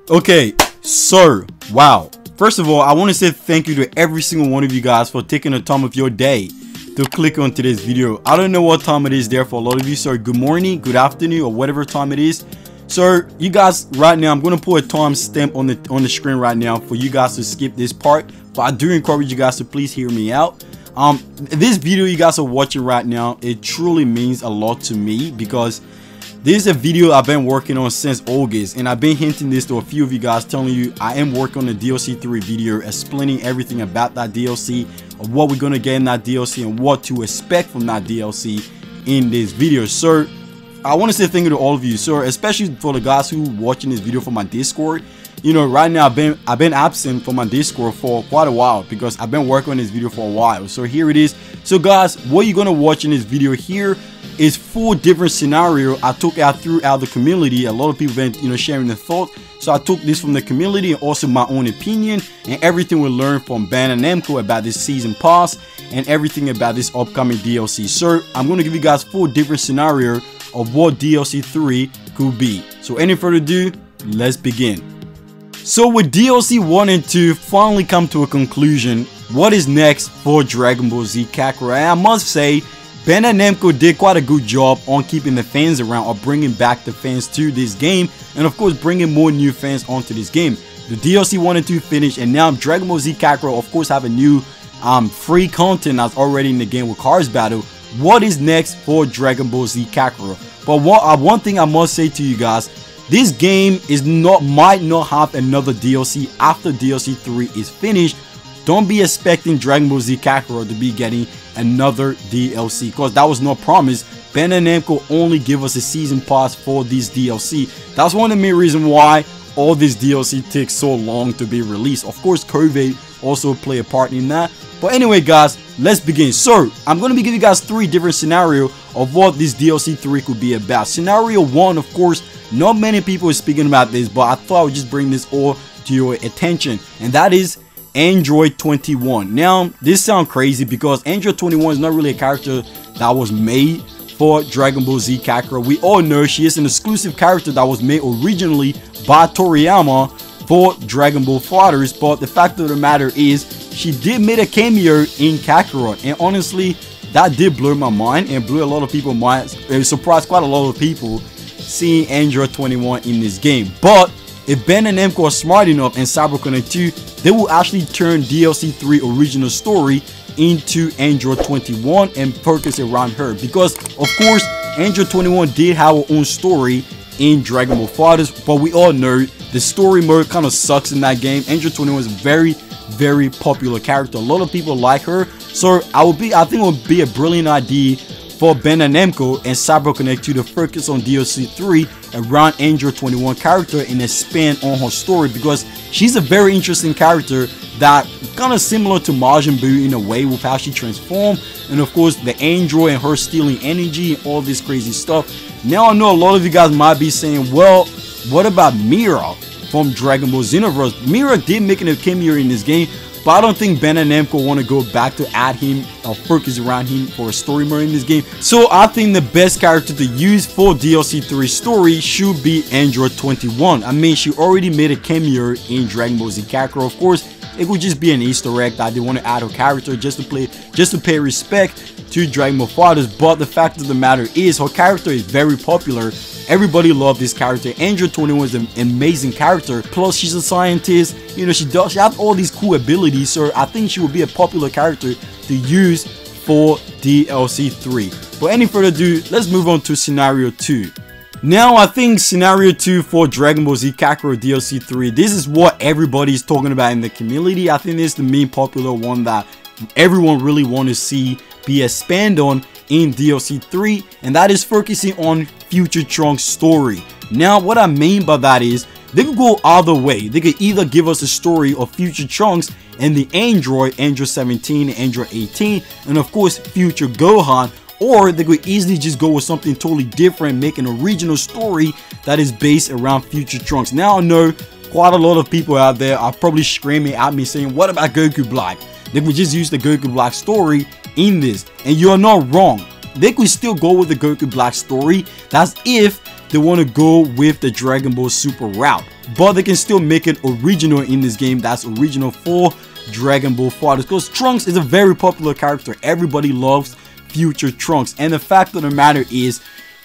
Okay, so wow. First of all, I want to say thank you to every single one of you guys for taking the time of your day to click on today's video. I don't know what time it is there for a lot of you, so good morning, good afternoon, or whatever time it is. So you guys, right now I'm going to put a time stamp on the screen right now for you guys to skip this part, but I do encourage you guys to please hear me out. This video you guys are watching right now, it truly means a lot to me because this is a video I've been working on since August, and I've been hinting this to a few of you guys, telling you I am working on a DLC 3 video explaining everything about that DLC, of what we're going to get in that DLC, and what to expect from that DLC in this video. So I want to say thank you to all of you, so especially for the guys who are watching this video from my Discord. You know, right now I've been absent from my Discord for quite a while because I've been working on this video for a while. So here it is. So guys, what you're going to watch in this video here is 4 different scenarios I took out throughout the community. A lot of people been, you know, sharing their thoughts. So I took this from the community and also my own opinion, and everything we learned from Bandai Namco about this season pass and everything about this upcoming DLC. So I'm going to give you guys 4 different scenarios of what DLC 3 could be. So any further ado, let's begin. So with DLC 1 and 2 finally come to a conclusion, what is next for Dragon Ball Z Kakarot? And I must say, Bandai Namco did quite a good job on keeping the fans around, or bringing back the fans to this game, and of course bringing more new fans onto this game. The DLC 1 and 2 finished, and now Dragon Ball Z Kakarot of course have a new free content that's already in the game with Cars Battle. What is next for Dragon Ball Z Kakarot? But one thing I must say to you guys, this game might not have another DLC after DLC 3 is finished. Don't be expecting Dragon Ball Z Kakarot to be getting another DLC, because that was not promised. Bandai Namco only give us a season pass for this DLC. That's one of the main reasons why all this DLC takes so long to be released. Of course, COVID also play a part in that. But anyway guys, let's begin. So I'm going to be giving you guys 3 different scenarios of what this DLC 3 could be about. Scenario 1, of course, not many people are speaking about this, but I thought I would just bring this all to your attention, and that is Android 21. Now this sounds crazy because Android 21 is not really a character that was made for Dragon Ball Z Kakarot. We all know she is an exclusive character that was made originally by Toriyama for Dragon Ball FighterZ, but the fact of the matter is she did make a cameo in Kakarot, and honestly that did blow my mind and blew a lot of people's minds. It surprised quite a lot of people seeing Android 21 in this game. But if Bandai Namco are smart enough and CyberConnect 2, they will actually turn DLC 3 original story into Android 21 and focus around her, because of course Android 21 did have her own story in Dragon Ball FighterZ, but we all know the story mode kind of sucks in that game. Android 21 is a very popular character. A lot of people like her, so I think it would be a brilliant idea for Bandai Namco and CyberConnect 2 to focus on DLC 3 around Android 21 character and expand on her story, because she's a very interesting character that kind of similar to Majin Buu in a way with how she transformed, and of course the android and her stealing energy and all this crazy stuff. Now I know a lot of you guys might be saying, well, what about Mira from Dragon Ball Xenoverse? Mira did make a cameo in this game, but I don't think Bandai Namco want to go back to add him or focus around him for a story mode in this game. So I think the best character to use for DLC 3 story should be Android 21. I mean, she already made a cameo in Dragon Ball Z Kakarot. Of course, it would just be an Easter egg that they want to add her character just to pay respect to Dragon Ball FighterZ. But the fact of the matter is, her character is very popular. Everybody loves this character. Android 21 is an amazing character. Plus, she's a scientist. You know, she has all these cool abilities. So I think she will be a popular character to use for DLC 3. But any further ado, let's move on to scenario 2. Now I think scenario 2 for Dragon Ball Z Kakarot DLC 3, this is what everybody is talking about in the community. I think this is the main popular one that everyone really want to see be expanded on in DLC 3, and that is focusing on Future Trunks' story. Now what I mean by that is, they could go either way. They could either give us a story of Future Trunks and the Android 17 and Android 18, and of course Future Gohan, or they could easily just go with something totally different, make an original story that is based around Future Trunks. Now I know quite a lot of people out there are probably screaming at me saying, what about Goku Black? They could just use the Goku Black story in this, and you're not wrong. They could still go with the Goku Black story. That's if they want to go with the Dragon Ball Super route, but they can still make it original in this game. That's original for Dragon Ball FighterZ, because Trunks is a very popular character. Everybody loves future Trunks, and the fact of the matter is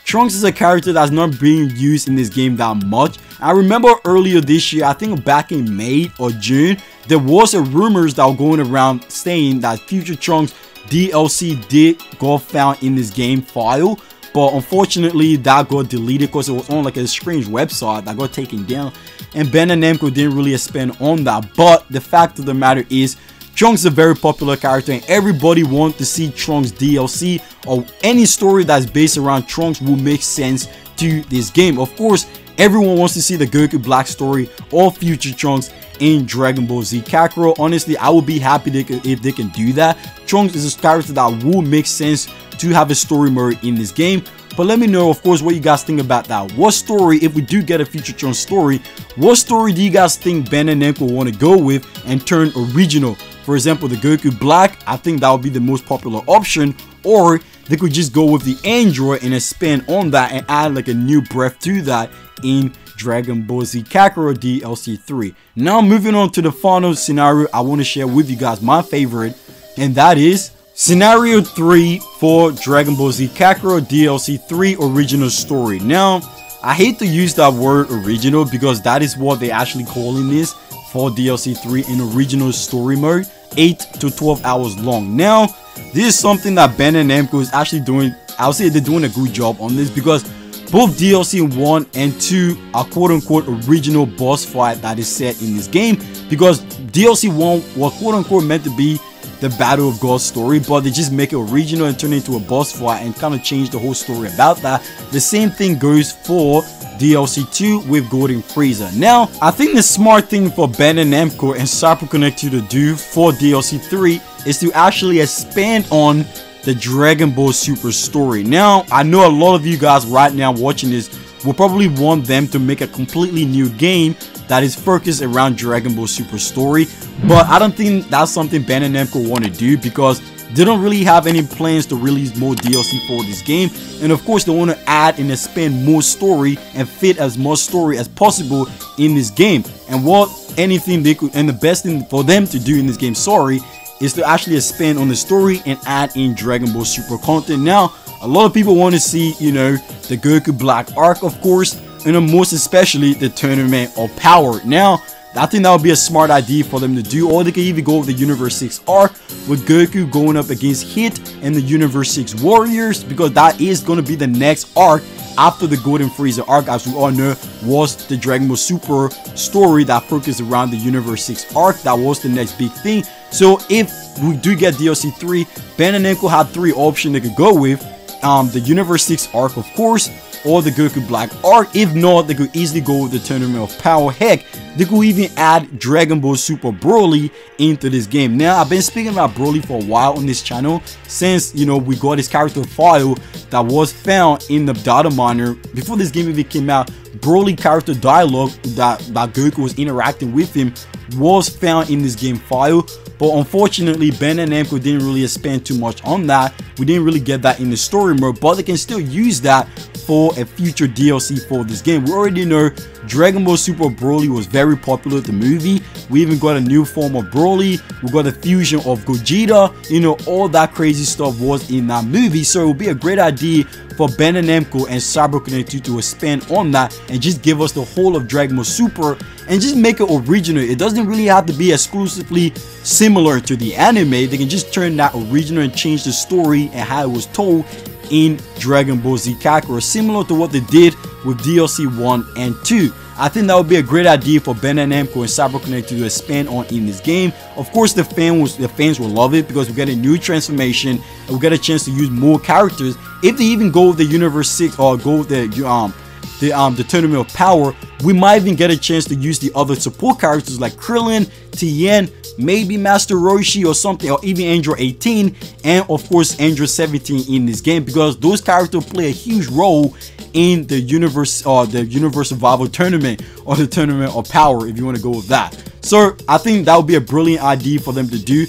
Trunks is a character that's not being used in this game that much. I remember earlier this year, I think back in May or June, there was a rumors that were going around saying that future Trunks DLC did got found in this game file, but unfortunately that got deleted because it was on like a strange website that got taken down, and Bandai Namco didn't really expand on that. But the fact of the matter is Trunks is a very popular character, and everybody wants to see Trunks DLC, or any story that's based around Trunks will make sense to this game. Of course, everyone wants to see the Goku Black story or future Trunks in Dragon Ball Z Kakarot. Honestly, I would be happy if they can do that. Trunks is a character that will make sense to have a story mode in this game. But let me know, of course, what you guys think about that. What story, if we do get a future Trunks story, what story do you guys think Bandai Namco want to go with and turn original? For example, the Goku Black, I think that would be the most popular option, or they could just go with the Android and expand on that and add like a new breath to that in Dragon Ball Z Kakarot DLC 3. Now moving on to the final scenario, I want to share with you guys my favorite, and that is Scenario 3 for Dragon Ball Z Kakarot DLC 3 original story. Now, I hate to use that word original because that is what they actually calling this for DLC 3 in original story mode, 8 to 12 hours long. Now, this is something that Bandai Namco is actually doing. I'll say they're doing a good job on this because both DLC 1 and 2 are quote-unquote original boss fight that is set in this game, because DLC 1 was quote-unquote meant to be the Battle of God story, but they just make it original and turn it into a boss fight and kind of change the whole story about that. The same thing goes for DLC 2 with Golden Frieza. Now, I think the smart thing for Bandai Namco and CyberConnect to do for DLC 3 is to actually expand on the Dragon Ball Super story. Now, I know a lot of you guys right now watching this will probably want them to make a completely new game that is focused around Dragon Ball Super story, but I don't think that's something Bandai Namco want to do because they don't really have any plans to release more DLC for this game, and of course they want to add and expand more story and fit as much story as possible in this game. And what anything they could, and the best thing for them to do in this game, sorry, is to actually expand on the story and add in Dragon Ball Super content. Now, a lot of people want to see, you know, the Goku Black arc, of course, and most especially the Tournament of Power. Now, I think that would be a smart idea for them to do, or they could even go with the Universe 6 arc with Goku going up against Hit and the Universe 6 Warriors, because that is going to be the next arc after the Golden Frieza arc, as we all know, was the Dragon Ball Super story that focused around the Universe 6 arc. That was the next big thing. So if we do get DLC 3, Bandai Namco had 3 options they could go with. The Universe 6 arc, of course, or the Goku Black arc. If not, they could easily go with the Tournament of Power. Heck, they could even add Dragon Ball Super Broly into this game. Now, I've been speaking about Broly for a while on this channel since, you know, we got this character file that was found in the data miner before this game even came out. Broly character dialogue that Goku was interacting with him was found in this game file, but unfortunately Bandai Namco didn't really expand too much on that. We didn't really get that in the story mode, but they can still use that for a future DLC for this game. We already know Dragon Ball Super Broly was very popular, the movie. We even got a new form of Broly. We got a fusion of Gogeta. You know, all that crazy stuff was in that movie. So it would be a great idea for Bandai Namco and CyberConnect to expand on that and just give us the whole of Dragon Ball Super and just make it original. It doesn't really have to be exclusively similar to the anime. They can just turn that original and change the story and how it was told in Dragon Ball Z Kakarot, similar to what they did with DLC 1 and 2. I think that would be a great idea for Bandai Namco and CyberConnect to expand on in this game. Of course, the fans will love it because we get a new transformation and we get a chance to use more characters. If they even go with the Universe 6 or go with the Tournament of Power, we might even get a chance to use the other support characters like Krillin, Tien, maybe Master Roshi or something, or even Android 18, and of course Android 17 in this game, because those characters play a huge role in the Universe Survival Tournament or the Tournament of Power, if you want to go with that. So I think that would be a brilliant idea for them to do.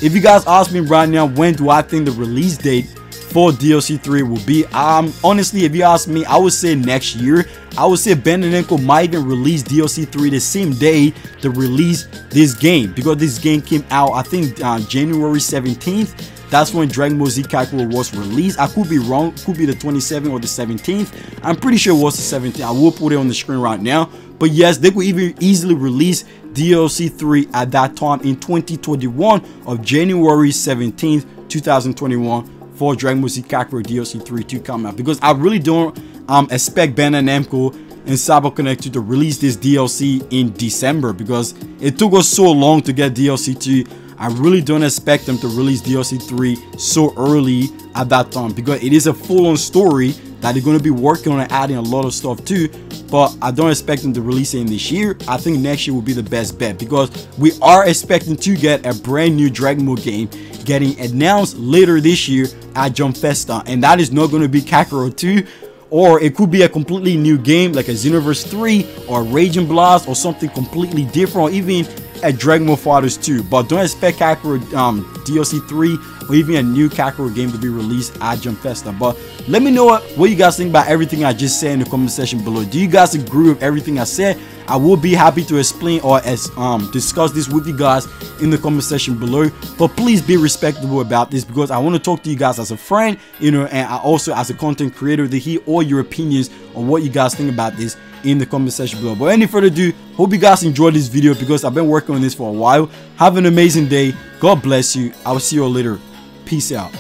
If you guys ask me right now, when do I think the release date for DLC 3 will be. Honestly, if you ask me, I would say next year. I would say Bandai Namco might even release DLC 3 the same day to release this game, because this game came out, I think, January 17th. That's when Dragon Ball Z Kakarot was released. I could be wrong, could be the 27th or the 17th. I'm pretty sure it was the 17th. I will put it on the screen right now. But yes, they could even easily release DLC 3 at that time in 2021 of January 17th, 2021 for Dragon Ball Z Kakarot DLC 3 to come out, because I really don't expect Bandai Namco and CyberConnect to release this DLC in December, because it took us so long to get DLC 2. I really don't expect them to release DLC 3 so early at that time, because it is a full-on story that they're going to be working on and adding a lot of stuff too. But I don't expect them to release it in this year. I think next year will be the best bet, because we are expecting to get a brand new Dragon Ball game getting announced later this year at Jump Festa, and that is not going to be Kakarot 2, or it could be a completely new game like a Xenoverse 3 or Raging Blast or something completely different, or even a Dragon Ball FighterZ 2. But don't expect Kakarot DLC 3 or even a new Kakarot game to be released at Jump Festa. But let me know what you guys think about everything I just said in the comment section below. Do you guys agree with everything I said? I will be happy to explain or discuss this with you guys in the comment section below. But please be respectable about this, because I want to talk to you guys as a friend, you know, and also as a content creator, to hear all your opinions on what you guys think about this in the comment section below. But any further ado, hope you guys enjoyed this video, because I've been working on this for a while. Have an amazing day. God bless you. I will see you all later. Peace out.